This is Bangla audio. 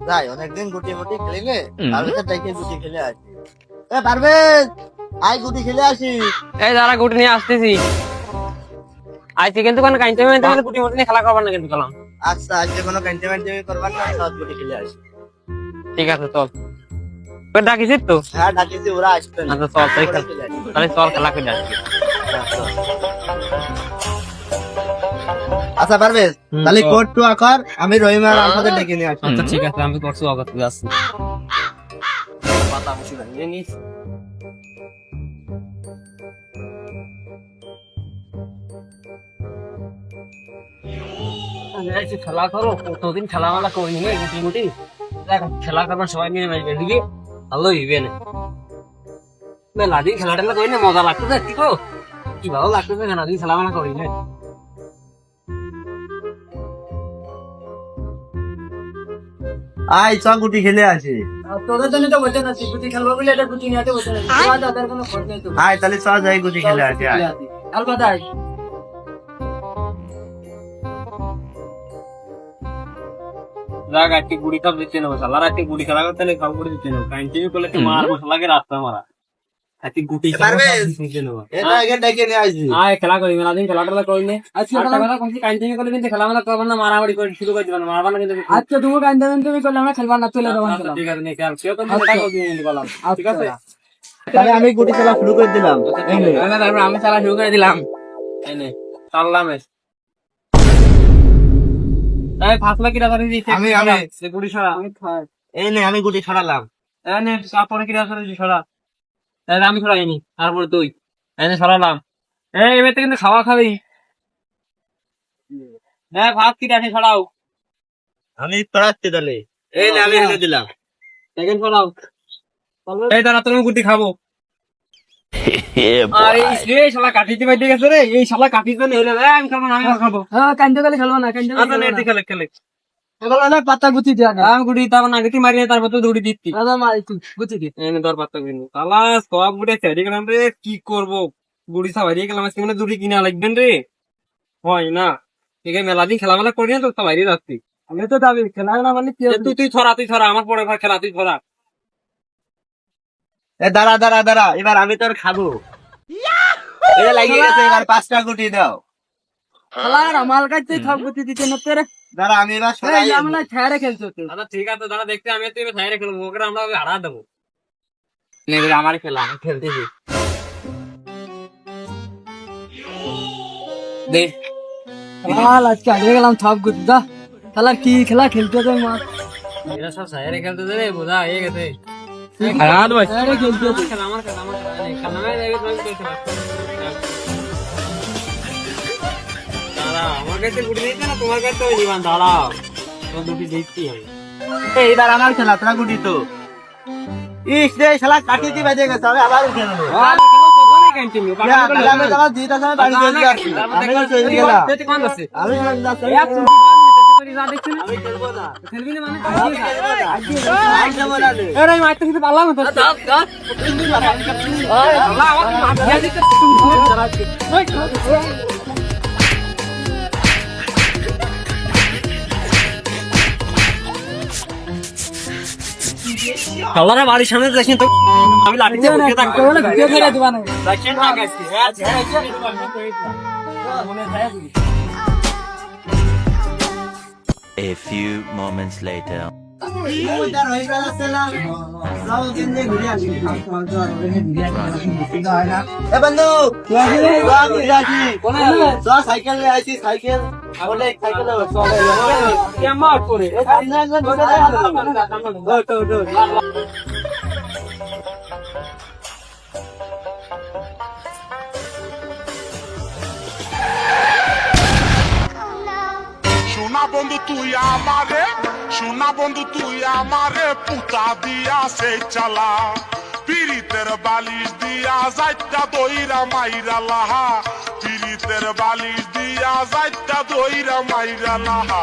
যাই অনেকদিন গুটি মুটি খেলিলে পারভেজ দেখে গুটি খেলে আসি। পারভেজ আই গুটি খেলে আসি। এই যারা গুটি নিয়ে আসতেছি আজকে কিন্তু কোনো কাইন্টে গুটি মুটি নিয়ে খেলা করবার না কিন্তু কলাম। আচ্ছা আজকে কোনো ক্যান্টিমেন্ট করবার না, সব গুটি খেলে আসি। ঠিক আছে চল, তোর ডাকিছিস তো? হ্যাঁ ডাকিছি, ওরা আসবে না। আচ্ছা চল তাহলে চল খেলা করে আসি। আচ্ছা পারভেজ তাহলে কোড টু আকার, আমি রহিম আর আলফাদের ডেকে নিয়ে আসি। আচ্ছা ঠিক আছে, আমি করছি অগত যাচ্ছি। পাতা বসে দাঁড়িয়ে নিস। খেলা করো, কতদিন খেলা মেলা করিনি না গুটি মুটি। খেলা করবার সবাই মিলে মাইবে দিবি, ভালো হইবে না। মেলা দিন খেলা টেলা করি না, মজা লাগতো কি গো, কি ভালো লাগতো মেলা দিন খেলা মেলা করি না। আয় চ গুটি খেলে আসি। তোদের জন্য তো বলতে না গুটি খেলবো বলে এটা গুটি নিয়ে বলতে না, তোমার দাদার কোনো খোঁজ নেই তো। আয় তাহলে চ যাই গুটি খেলে আসি। আয় আর কোথায় যাক আজকে গুড়ি সব দিতে নেবো, সালার আজকে গুড়ি খেলা করতে নেই, সব গুড়ি দিতে নেবো। কাইন্টিনিউ করলে কি মার মশলাকে রাস্তা মারা। আজকে গুটি খেলা দিতে নেবো। এটা আগে ডেকে নিয়ে আসি। আয় খেলা করি, মেলা দিন খেলা টেলা করি না। আজকে খেলা করছি, কাইন্টিনিউ করলে কিন্তু খেলা মেলা করবেন না, মারামারি করে শুরু করে দিবেন, মারবা না কিন্তু। আচ্ছা তুমি কান্দাবেন, তুমি করলে আমরা খেলবার না, চলে যাবো। ঠিক আছে নিয়ে খেল, কেউ কিন্তু এটা করবি না বললাম। ঠিক আছে তাহলে আমি গুটি খেলা শুরু করে দিলাম। তারপর আমি খেলা শুরু করে দিলাম। এই নে চাললাম। এই ফাসলা কিরা করে দিয়েছে, আমি সে গুড়ি ছড়া। এই নে আমি গুটি ছড়ালাম। এই নে তারপরে কিরা করে দিয়েছে ছড়া। তাহলে আমি ছড়াইনি, তারপরে তুই। এই নে ছড়ালাম। এই এবারে কিন্তু খাওয়া খাবি। হ্যাঁ ভাত কিরা আছে ছড়াও। আমি ছড়াচ্ছি তাহলে। এই নে আমি হেলে দিলাম। সেকেন্ড ছড়াও। এই দাঁড়া তুমি গুটি খাবো। আরে এই শালা কাটিতে বাইতে গেছে রে, এই শালা কাটিতে নেই রে, আমি খাবো না, আমি খাবো। হ্যাঁ কান্দে গেলে খেলবো না, কান্দে আচ্ছা নে খেলে খেলে। এগুলো না পাতা গুটি দিয়া না। আমি গুটি তারপর না গেছি মারিয়ে তারপর তো দৌড়ি দিচ্ছি। দাদা মার তুই গুটি দি। এনে দর পাত্তা কিনবো তালা সব গুটে ছেড়ে গেলাম রে, কি করবো গুড়ি সব হারিয়ে গেলাম আজকে, মানে দুটি কিনা লাগবেন রে, হয় না। ঠিক আছে মেলা দিন খেলা মেলা করি না তো সব হারিয়ে যাচ্ছি। আমি তো দাবি খেলা না মানে কি হবে? তুই তুই ছড়া আমার পরে ভাই খেলা তুই ছড়া। এ দাঁড়া দাঁড়া দাঁড়া, এবার আমি তোর খাবো। এটা লাগিয়ে গেছে, এবার 5টা গুটি দাও। খেলার আমার কাছে সব গুটি দিতে না তোরে। দাঁড়া আমি এবার এই সরাই। আমরা ছেড়ে খেলছো তুই। আচ্ছা ঠিক আছে দাদা, দেখতে আমি তুই ছাইরে খেলবো, ওকে আমরা হারা দেবো। আমার খেলা আমি খেলতেছি দেখ। খেলা আজকে হারিয়ে গেলাম সব গুটি দা। খেলার কি খেলা খেলতে তো মা এরা সব ছাইরে খেলতে দেবে, বোঝা হয়ে গেছে। হারা দেবো ছেড়ে খেলতে তো। খেলা আমার খেলা আমার খেলা নাই যাবে তুমি খেলা। দাঁড়া আমার কাছে গুটি দিচ্ছে না, তোমার কাছে ওই জীবন দাঁড়াও, তোমার দুটি দিচ্ছি আমি। এইবার আমার খেলা, তোরা গুটি তো। ইস রে শালা কাটিতে বেজে গেছে, আমি আবার খেলবো। আমি চলে গেলাম। আমি খেলবো না। খেলবি না মানে আমি খেলবো না রে। এরাই মারতে কিন্তু পারলাম না তো। আল্লাহ আমার মার দিয়া দিতে খালারে বাড়ির সামনে দেখেন তো, আমি লাঠিতে বসে থাকবো। ভিডিও খেলে দিবা না। দেখেন না গেছি A few moments later. এ বন্ধু সাইকেল নিয়ে আসি, সাইকেল কেমন করে সোনা বন্ধু তুই আমারে পুতা দিয়া সে চালা পীড়িতের বালিশ দিয়া যাইতা দইরা মাইরা লাহা পীড়িতের বালিশ দিয়া যাইতা দইরা মাইরা লাহা